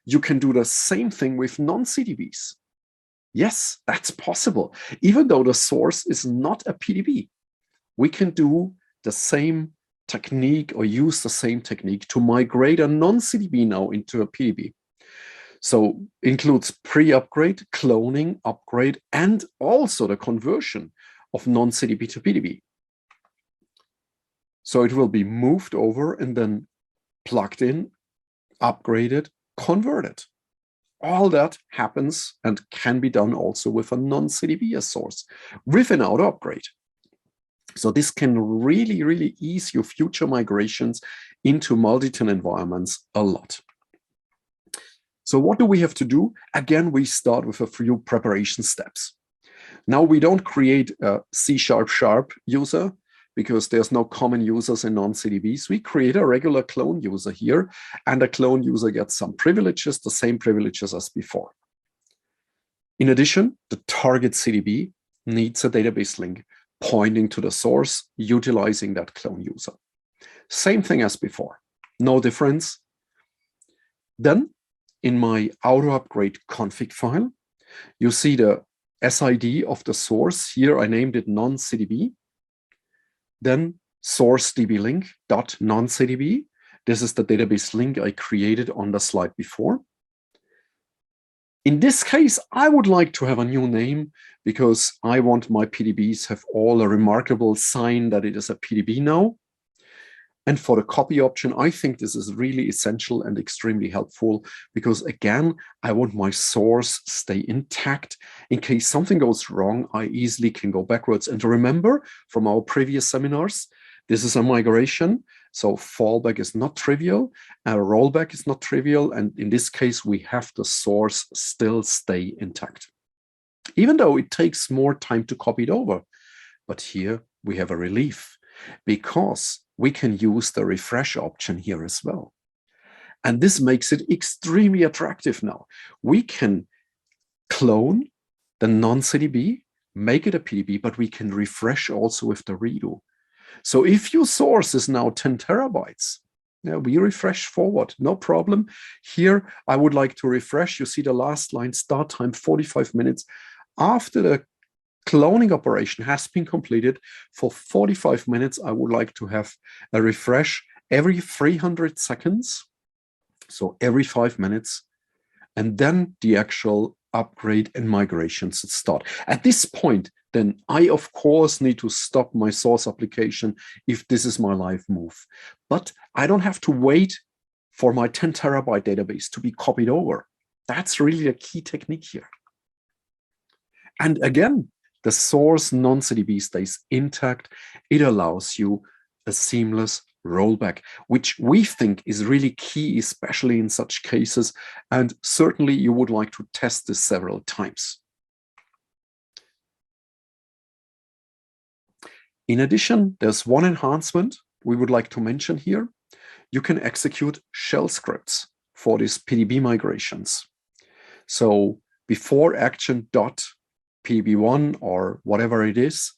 you can do the same thing with non-CDBs. Yes, that's possible. Even though the source is not a PDB, we can do the same technique or use the same technique to migrate a non-CDB now into a PDB. So includes pre-upgrade, cloning, upgrade, and also the conversion of non-CDB to PDB. So it will be moved over and then plugged in, upgraded, converted. All that happens and can be done also with a non-CDB as source with an auto upgrade. So this can really, really ease your future migrations into multi-tenant environments a lot. So what do we have to do? Again, we start with a few preparation steps. Now we don't create a C## user because there's no common users in non-CDBs. We create a regular clone user here, and a clone user gets some privileges, the same privileges as before. In addition, the target CDB needs a database link pointing to the source, utilizing that clone user. Same thing as before, no difference. Then in my auto upgrade config file, you see the SID of the source. Here I named it non-CDB. Then source DB link dot non-CDB. This is the database link I created on the slide before. In this case, I would like to have a new name because I want my PDBs have all a remarkable sign that it is a PDB now. And for the copy option, I think this is really essential and extremely helpful because, again, I want my source stay intact. In case something goes wrong, I easily can go backwards. And remember from our previous seminars, this is a migration. So fallback is not trivial, a rollback is not trivial. And in this case, we have the source still stay intact, even though it takes more time to copy it over. But here we have a relief because we can use the refresh option here as well. And this makes it extremely attractive now. We can clone the non-CDB, make it a PDB, but we can refresh also with the redo. So if your source is now 10 terabytes, we refresh forward, no problem. Here, I would like to refresh. You see the last line, start time 45 minutes. After the cloning operation has been completed, for 45 minutes, I would like to have a refresh every 300 seconds. So every 5 minutes, and then the actual upgrade and migrations start. At this point, then I, of course, need to stop my source application if this is my live move. But I don't have to wait for my 10 terabyte database to be copied over. That's really a key technique here. And again, the source non-CDB stays intact. It allows you a seamless rollback, which we think is really key, especially in such cases. And certainly you would like to test this several times. In addition, there's one enhancement we would like to mention here. You can execute shell scripts for these PDB migrations. So before action dot PDB1 or whatever it is,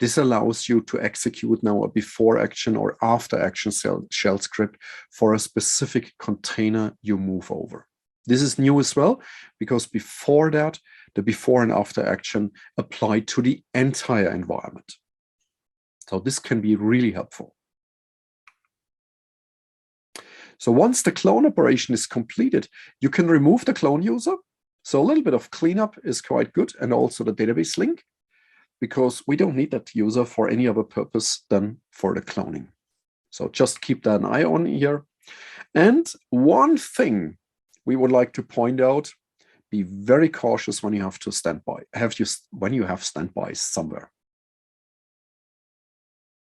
this allows you to execute now a before action or after action shell script for a specific container you move over. This is new as well, because before that, the before and after action applied to the entire environment. So this can be really helpful. So once the clone operation is completed, you can remove the clone user. So a little bit of cleanup is quite good, and also the database link, because we don't need that user for any other purpose than for the cloning. So just keep that an eye on here. And one thing we would like to point out, be very cautious when you have to standby, when you have standbys somewhere.